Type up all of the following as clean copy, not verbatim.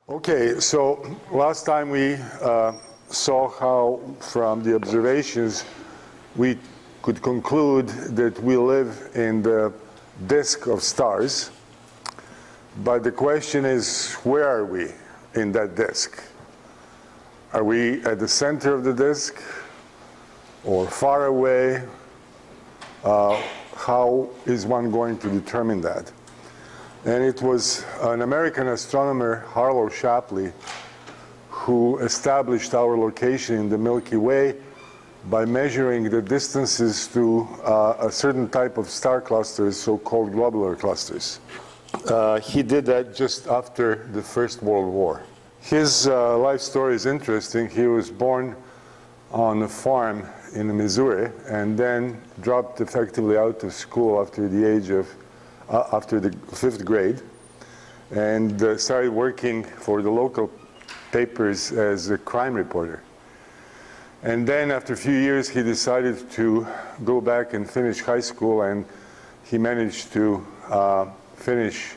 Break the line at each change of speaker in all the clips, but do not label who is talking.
Okay, so last time we saw how from the observations we could conclude that we live in the disk of stars, but the question is, where are we in that disk? Are we at the center of the disk or far away? How is one going to determine that? And it was an American astronomer, Harlow Shapley, who established our location in the Milky Way by measuring the distances to a certain type of star clusters, so-called globular clusters. He did that just after the First World War. His life story is interesting. He was born on a farm in Missouri and then dropped effectively out of school after the age of after the 5th grade, and started working for the local papers as a crime reporter. And then after a few years, he decided to go back and finish high school, and he managed to finish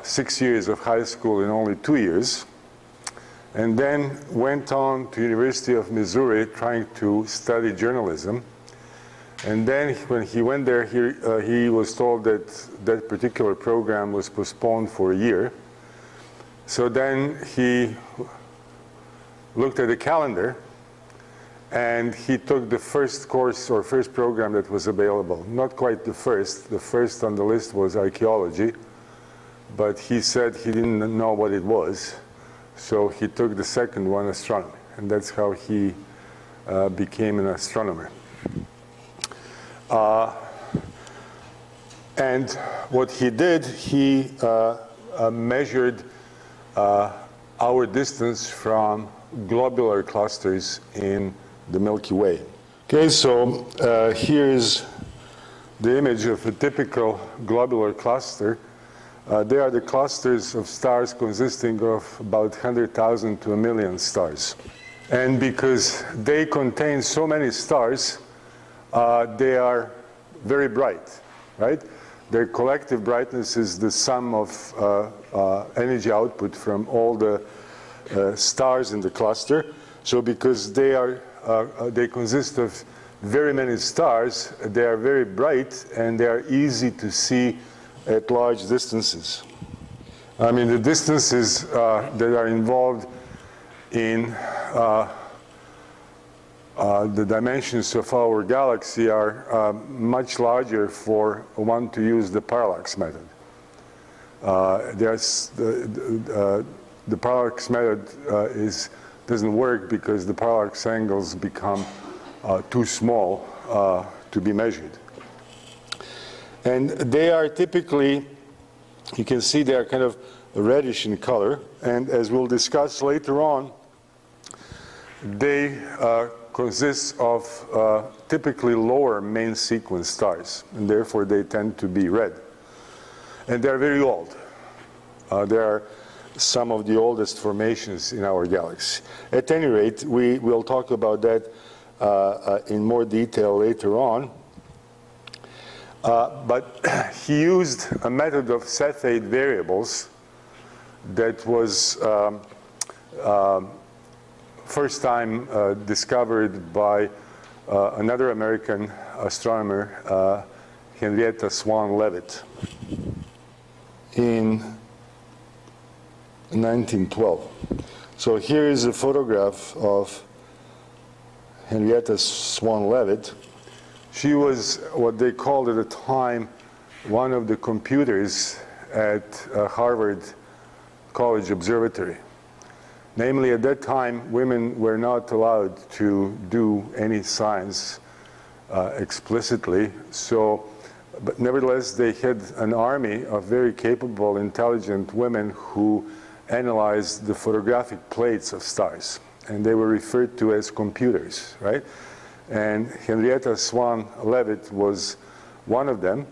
6 years of high school in only 2 years, and then went on to University of Missouri trying to study journalism. And then when he went there, he was told that that particular program was postponed for a year. So then he looked at the calendar, and he took the first course or first program that was available. Not quite the first. The first on the list was archaeology, but he said he didn't know what it was. So he took the second one, astronomy, and that's how he became an astronomer. And what he did, he measured our distance from globular clusters in the Milky Way. Okay, so here is the image of a typical globular cluster. They are the clusters of stars consisting of about 100,000 to 1 million stars. And because they contain so many stars, they are very bright, right? Their collective brightness is the sum of energy output from all the stars in the cluster. So because they consist of very many stars, they are very bright and they are easy to see at large distances. I mean, the distances that are involved in the dimensions of our galaxy are much larger for one to use the parallax method. The parallax method doesn't work because the parallax angles become too small to be measured. And they are typically, you can see they are kind of reddish in color, and as we'll discuss later on, they consists of typically lower main sequence stars, and therefore they tend to be red. And they're very old. They are some of the oldest formations in our galaxy. At any rate, we will talk about that in more detail later on. But he used a method of Cepheid variables that was first time discovered by another American astronomer, Henrietta Swan Leavitt, in 1912. So here is a photograph of Henrietta Swan Leavitt. She was what they called at the time one of the computers at Harvard College Observatory. Namely, at that time, women were not allowed to do any science explicitly. So, but nevertheless, they had an army of very capable, intelligent women who analyzed the photographic plates of stars. And they were referred to as computers, right? And Henrietta Swan Leavitt was one of them.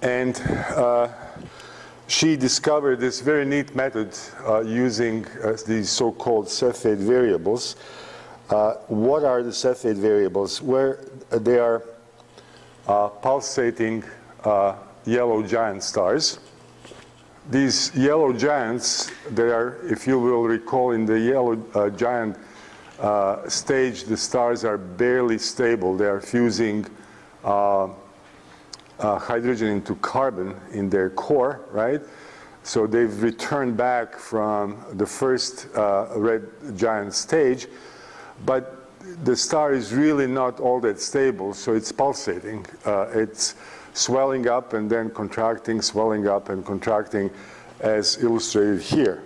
And she discovered this very neat method using these so-called Cepheid variables. What are the Cepheid variables? Where they are pulsating yellow giant stars. these yellow giants, they are, if you will recall, in the yellow giant stage, the stars are barely stable. They are fusing hydrogen into carbon in their core, right? So they've returned back from the first red giant stage, but the star is really not all that stable, so it's pulsating. It's swelling up and then contracting, swelling up and contracting, as illustrated here.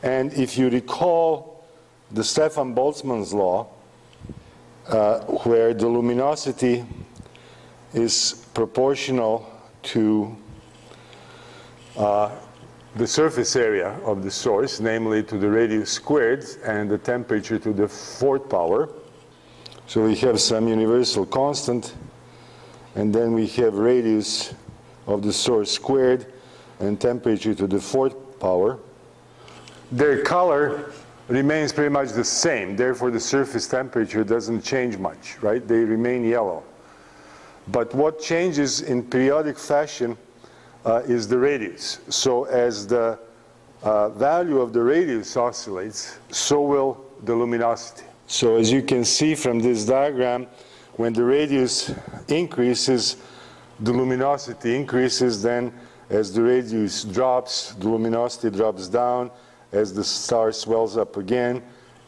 And if you recall the Stefan Boltzmann's law, where the luminosity is proportional to the surface area of the source, namely to the radius squared and the temperature to the fourth power. So we have some universal constant, and then we have radius of the source squared and temperature to the fourth power. Their color remains pretty much the same, therefore the surface temperature doesn't change much, right? They remain yellow. But what changes in periodic fashion is the radius. So as the value of the radius oscillates, so will the luminosity. So as you can see from this diagram, when the radius increases, the luminosity increases. Then as the radius drops, the luminosity drops down. As the star swells up again,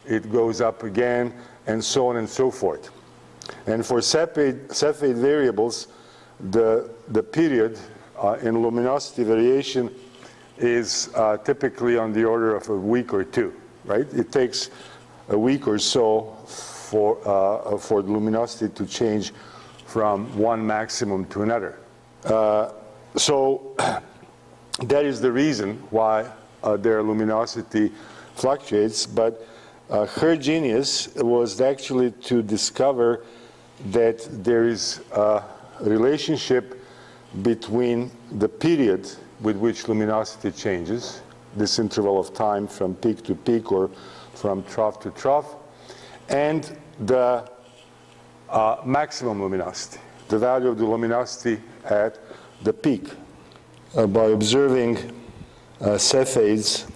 it goes up again, and so on and so forth. And for Cepheid variables, the period in luminosity variation is typically on the order of a week or two, right? It takes a week or so for the luminosity to change from one maximum to another. So that is the reason why their luminosity fluctuates, but her genius was actually to discover that there is a relationship between the period with which luminosity changes, this interval of time from peak to peak or from trough to trough, and the maximum luminosity, the value of the luminosity at the peak. By observing Cepheids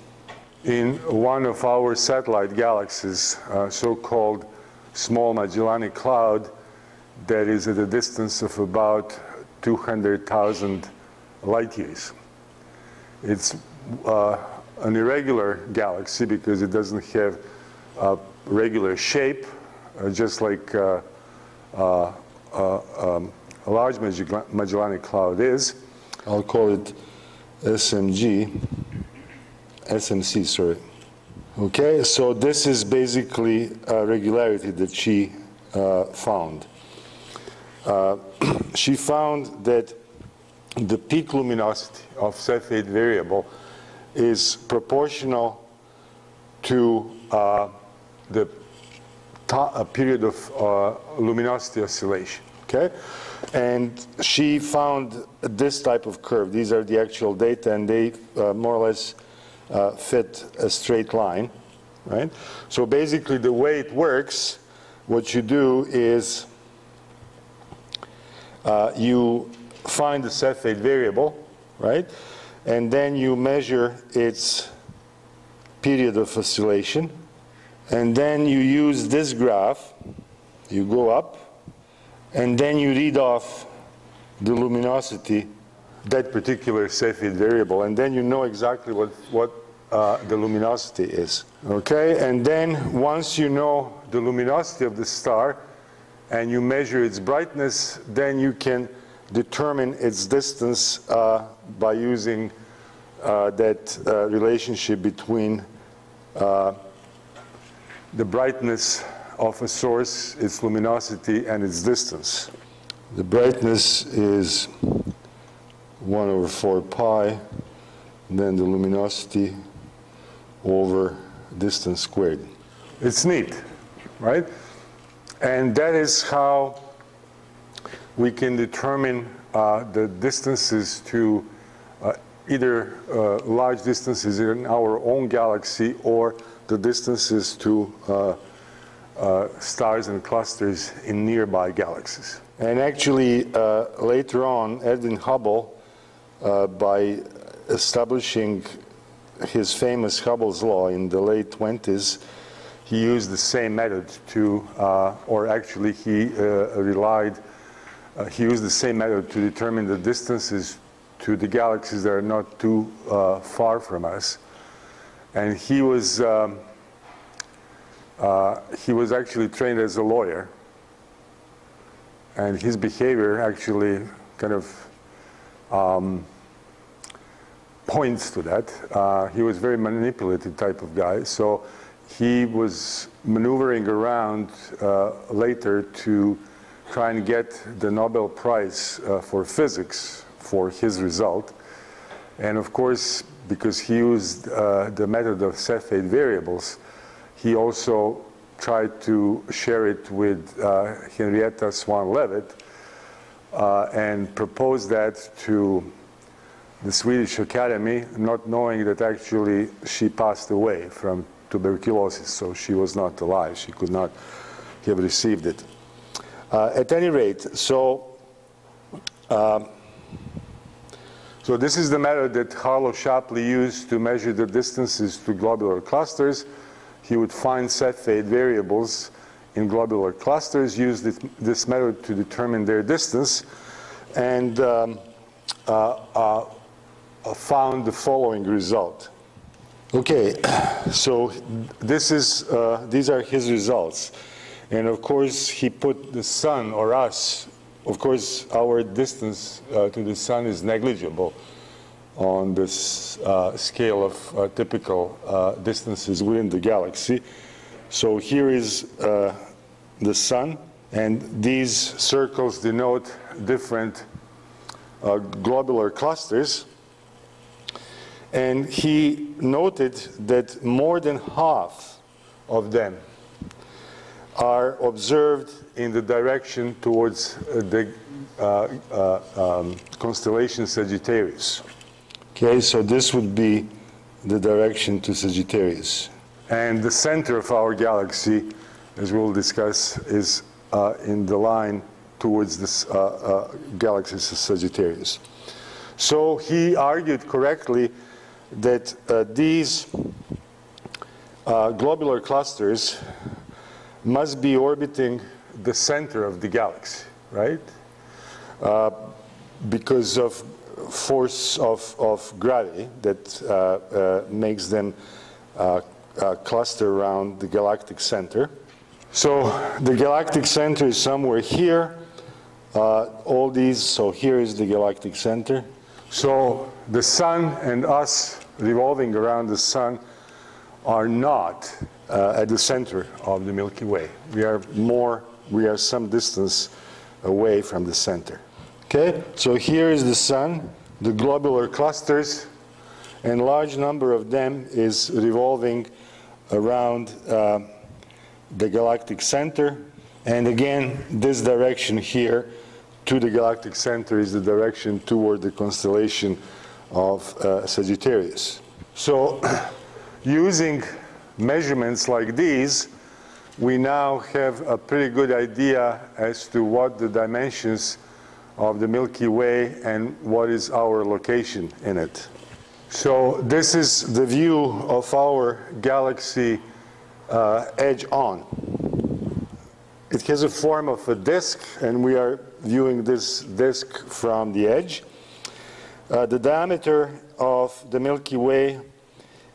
in one of our satellite galaxies, so-called Small Magellanic Cloud, that is at a distance of about 200,000 light years. It's an irregular galaxy because it doesn't have a regular shape, just like a large Magellanic Cloud is. I'll call it SMC, sorry. Okay, so this is basically a regularity that she found. She found that the peak luminosity of Cepheid variable is proportional to the period of luminosity oscillation, okay? And she found this type of curve. These are the actual data, and they more or less fit a straight line, right? So basically the way it works, what you do is you find the Cepheid variable, right? And then you measure its period of oscillation. And then you use this graph. You go up. And then you read off the luminosity, that particular Cepheid variable. And then you know exactly what the luminosity is. Okay? And then once you know the luminosity of the star, and you measure its brightness, then you can determine its distance by using that relationship between the brightness of a source, its luminosity, and its distance. The brightness is 1 over 4 pi, then the luminosity over distance squared. It's neat, right? And that is how we can determine the distances to either large distances in our own galaxy or the distances to stars and clusters in nearby galaxies. And actually, later on, Edwin Hubble, by
establishing his famous Hubbles Law in the late 20s,
he used the same method to, or actually he used the same method to determine the distances to the galaxies that are not too far from us. And he was actually trained as a lawyer. And his behavior actually kind of points to that. He was a very manipulative type of guy. So he was maneuvering around later to try and get the Nobel Prize for physics for his result. And of course, because he used the method of Cepheid variables, he also tried to share it with Henrietta Swan Leavitt and proposed that to the Swedish Academy, not knowing that actually she passed away from tuberculosis, so she was not alive. She could not have received it. At any rate, so this is the method that Harlow Shapley used to measure the distances to globular clusters. He would find Cepheid variables in globular clusters, use this method to determine their distance, and found the following result. Okay, so these are his results. And of course, he put the sun, or us, of course, our distance to the sun is negligible on this scale of typical distances within the galaxy. So here is the sun, and these circles denote different globular clusters. And he noted that more than half of them are observed in the direction towards the constellation Sagittarius. Okay, so this would be the direction to Sagittarius. And the center of our galaxy, as we'll discuss, is in the line towards this galaxy Sagittarius. So he argued correctly that these globular clusters must be orbiting the center of the galaxy, right? Because of force of gravity that makes them cluster around the galactic center. So the galactic center is somewhere here. All these, so here is the galactic center. So the sun and us revolving around the sun are not at the center of the Milky Way. We are some distance away from the center. Okay, so here is the sun, the globular clusters, and a large number of them is revolving around the galactic center. And again, this direction here to the galactic center is the direction toward the constellation of Sagittarius. So using measurements like these, we now have a pretty good idea as to what the dimensions of the Milky Way and what is our location in it. So this is the view of our galaxy edge on. It has a form of a disk, and we are viewing this disk from the edge. The diameter of the Milky Way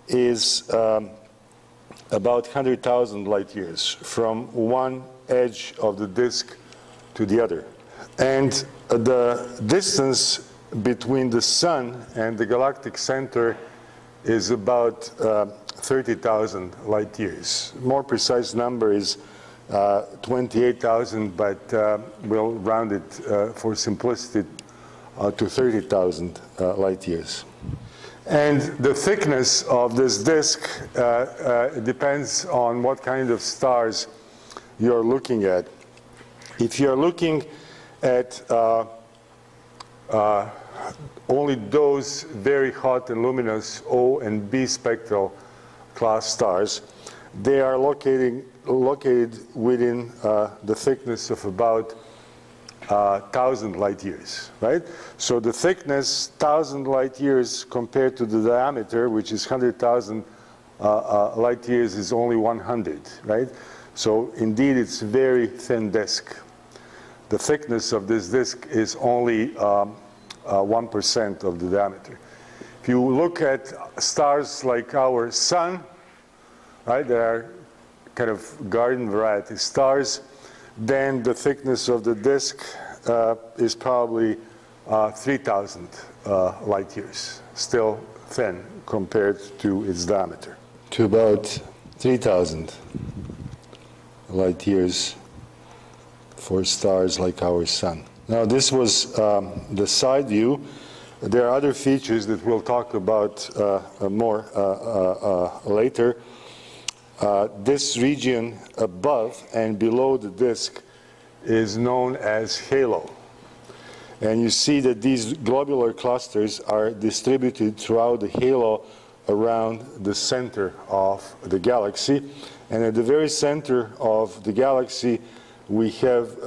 is about 100,000 light years from one edge of the disk to the other. And the distance between the sun and the galactic center is about 30,000 light years. More precise number is 28,000, but we'll round it for simplicity to 30,000 light years. And the thickness of this disk depends on what kind of stars you're looking at. If you're looking at only those very hot and luminous O and B spectral class stars, they are located within the thickness of about 1,000 light years, right? So the thickness, 1,000 light years compared to the diameter, which is 100,000 light years, is only 100, right? So indeed, it's a very thin disk. The thickness of this disk is only 1% of the diameter. If you look at stars like our sun, right, they are kind of garden variety stars, then the thickness of the disk is probably 3,000 light years, still thin compared to its diameter. To about 3,000 light years for stars like our sun. Now this was the side view. There are other features that we'll talk about more later. This region above and below the disk is known as halo. And you see that these globular clusters are distributed throughout the halo around the center of the galaxy. And at the very center of the galaxy, we have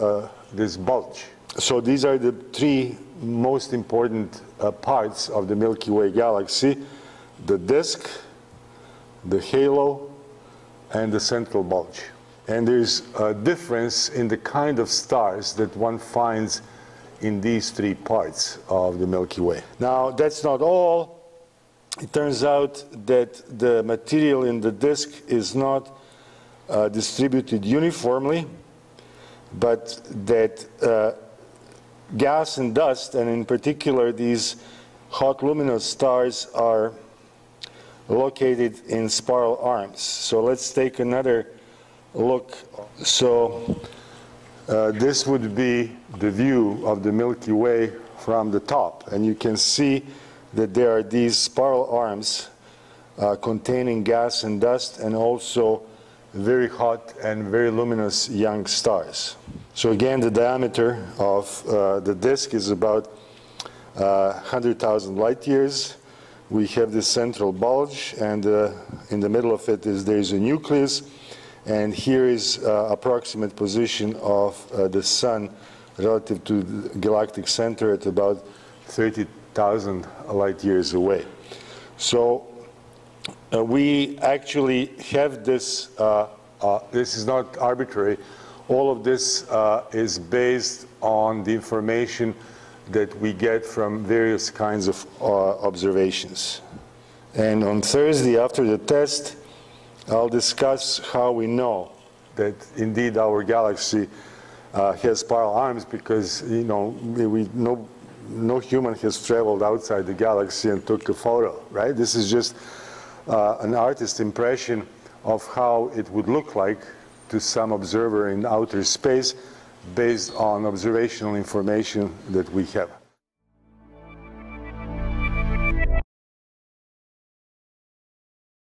this bulge. So these are the three most important parts of the Milky Way galaxy: the disk, the halo, and the central bulge. And there's a difference in the kind of stars that one finds in these three parts of the Milky Way. Now, that's not all. It turns out that the material in the disk is not distributed uniformly, but that gas and dust, and in particular these hot luminous stars, are located in spiral arms. So let's take another look. So this would be the view of the Milky Way from the top, and you can see that there are these spiral arms containing gas and dust, and also very hot and very luminous young stars. So again, the diameter of the disk is about 100,000 light years. We have this central bulge, and in the middle of it there's a nucleus, and here is approximate position of the sun relative to the galactic center at about 30,000 light years away. So we actually have this, this is not arbitrary. All of this is based on the information that we get from various kinds of observations. And on Thursday, after the test, I'll discuss how we know that indeed our galaxy has spiral arms, because no human has traveled outside the galaxy and took a photo, right? This is just an artist's impression of how it would look like to some observer in outer space based on observational information that we have.